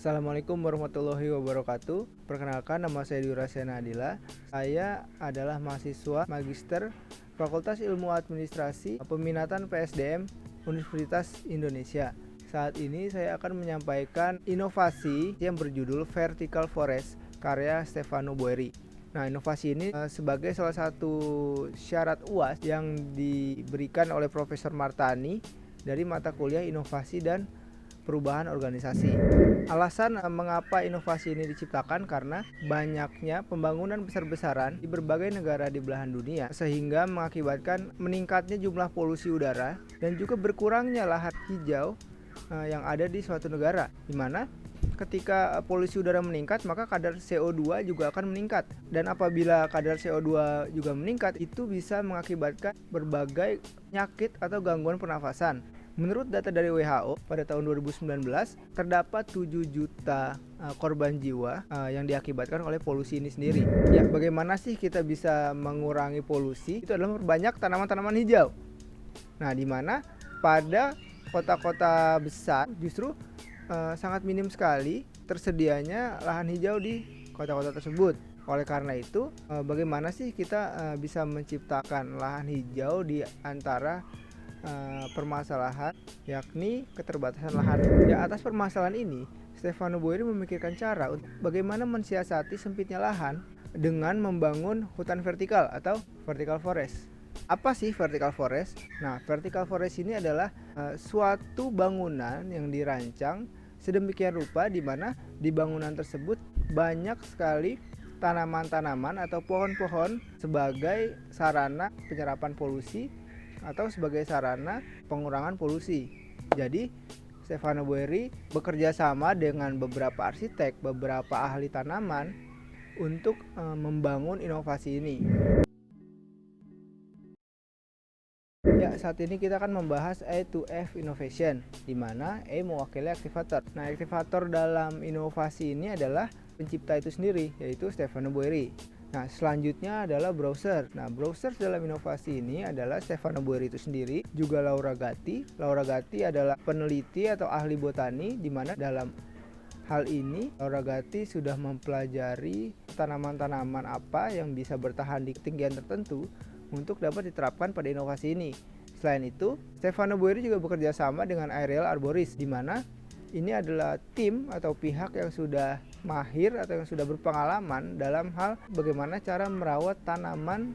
Assalamualaikum warahmatullahi wabarakatuh. Perkenalkan, nama saya Durasena Adila. Saya adalah mahasiswa Magister Fakultas Ilmu Administrasi Peminatan PSDM Universitas Indonesia. Saat ini saya akan menyampaikan inovasi yang berjudul Vertical Forest karya Stefano Boeri. Nah, inovasi ini sebagai salah satu syarat UAS yang diberikan oleh Profesor Martani dari mata kuliah Inovasi dan Perubahan Organisasi. Alasan mengapa inovasi ini diciptakan karena banyaknya pembangunan besar-besaran di berbagai negara di belahan dunia, sehingga mengakibatkan meningkatnya jumlah polusi udara dan juga berkurangnya lahan hijau yang ada di suatu negara, di mana ketika polusi udara meningkat, maka kadar CO2 juga akan meningkat. Dan apabila kadar CO2 juga meningkat, itu bisa mengakibatkan berbagai penyakit atau gangguan pernafasan. Menurut data dari WHO, pada tahun 2019 terdapat 7 juta korban jiwa yang diakibatkan oleh polusi ini sendiri. Ya, bagaimana sih kita bisa mengurangi polusi? Itu adalah memperbanyak tanaman-tanaman hijau. Nah, di mana pada kota-kota besar justru sangat minim sekali tersedianya lahan hijau di kota-kota tersebut. Oleh karena itu, bagaimana sih kita bisa menciptakan lahan hijau di antara permasalahan, yakni keterbatasan lahan. Di atas permasalahan ini, Stefano Boeri memikirkan cara untuk bagaimana mensiasati sempitnya lahan dengan membangun hutan vertikal atau vertical forest. Apa sih vertical forest? Nah, vertical forest ini adalah suatu bangunan yang dirancang sedemikian rupa di mana di bangunan tersebut banyak sekali tanaman-tanaman atau pohon-pohon sebagai sarana penyerapan polusi atau sebagai sarana pengurangan polusi. Jadi, Stefano Boeri bekerja sama dengan beberapa arsitek, beberapa ahli tanaman untuk membangun inovasi ini. Ya, saat ini kita akan membahas E2F Innovation, di mana E mewakili aktivator. Nah, aktivator dalam inovasi ini adalah pencipta itu sendiri, yaitu Stefano Boeri. Nah, selanjutnya adalah browser. Nah, browser dalam inovasi ini adalah Stefano Boeri itu sendiri, juga Laura Gatti. Laura Gatti adalah peneliti atau ahli botani, di mana dalam hal ini Laura Gatti sudah mempelajari tanaman-tanaman apa yang bisa bertahan di ketinggian tertentu untuk dapat diterapkan pada inovasi ini. Selain itu, Stefano Boeri juga bekerja sama dengan Aerial Arborist, di mana ini adalah tim atau pihak yang sudah mahir atau yang sudah berpengalaman dalam hal bagaimana cara merawat tanaman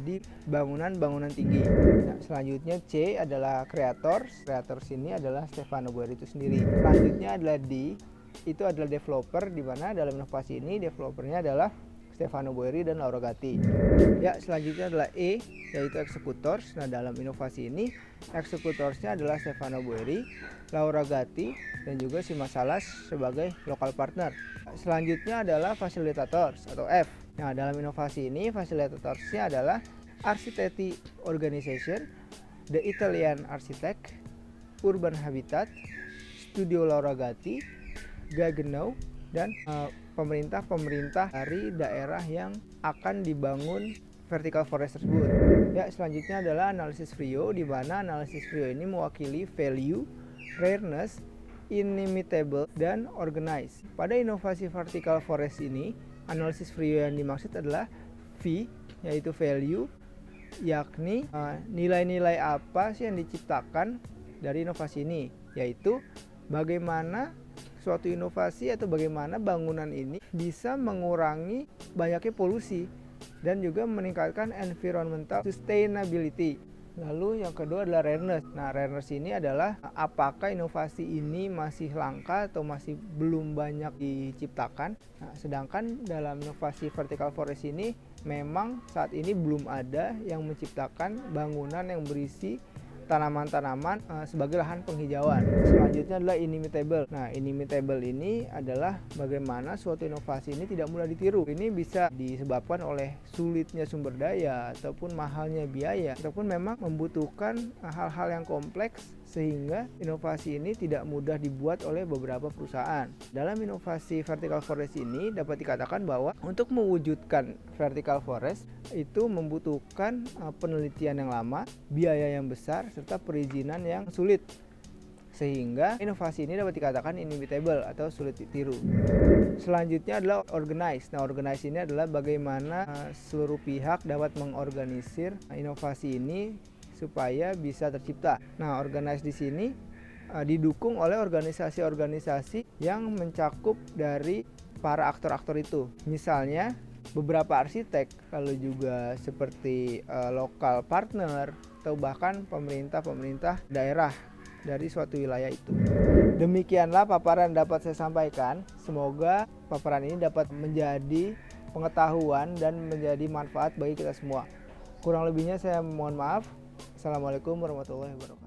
di bangunan-bangunan tinggi. Nah, selanjutnya C adalah creators. Creators ini adalah Stefano Boeri itu sendiri. Selanjutnya adalah D, itu adalah developer, di mana dalam inovasi ini developernya adalah Stefano Boeri dan Laura Gatti. Ya, selanjutnya adalah E, yaitu executors. Nah, dalam inovasi ini executorsnya adalah Stefano Boeri, Laura Gatti, dan juga Sima Salas sebagai local partner. Selanjutnya adalah facilitators atau F. Nah, dalam inovasi ini fasilitatorsnya adalah Architetti Organization, The Italian Architect, Urban Habitat, Studio Laura Gatti, Gaggenau, dan pemerintah dari daerah yang akan dibangun vertical forest tersebut. Ya, selanjutnya adalah analisis FRIO, di mana analisis FRIO ini mewakili value, rareness, inimitable, dan organize. Pada inovasi vertical forest ini, analisis FRIO yang dimaksud adalah V, yaitu value, yakni nilai-nilai apa sih yang diciptakan dari inovasi ini, yaitu bagaimana suatu inovasi atau bagaimana bangunan ini bisa mengurangi banyaknya polusi dan juga meningkatkan environmental sustainability. Lalu yang kedua adalah rareness. Nah, rareness ini adalah apakah inovasi ini masih langka atau masih belum banyak diciptakan. Nah, sedangkan dalam inovasi vertical forest ini memang saat ini belum ada yang menciptakan bangunan yang berisi tanaman-tanaman sebagai lahan penghijauan. Selanjutnya adalah inimitable. Nah, inimitable ini adalah bagaimana suatu inovasi ini tidak mudah ditiru. Ini bisa disebabkan oleh sulitnya sumber daya ataupun mahalnya biaya ataupun memang membutuhkan hal-hal yang kompleks sehingga inovasi ini tidak mudah dibuat oleh beberapa perusahaan. Dalam inovasi vertical forest ini dapat dikatakan bahwa untuk mewujudkan vertical forest itu membutuhkan penelitian yang lama, biaya yang besar, serta perizinan yang sulit. sehingga inovasi ini dapat dikatakan inimitable atau sulit ditiru. Selanjutnya adalah organize. Nah, organize ini adalah bagaimana seluruh pihak dapat mengorganisir inovasi ini supaya bisa tercipta. Nah, organize di sini didukung oleh organisasi-organisasi yang mencakup dari para aktor-aktor itu. Misalnya beberapa arsitek, lalu juga seperti lokal partner atau bahkan pemerintah daerah dari suatu wilayah itu. Demikianlah paparan dapat saya sampaikan. Semoga paparan ini dapat menjadi pengetahuan dan menjadi manfaat bagi kita semua. Kurang lebihnya saya mohon maaf. Assalamualaikum warahmatullahi wabarakatuh.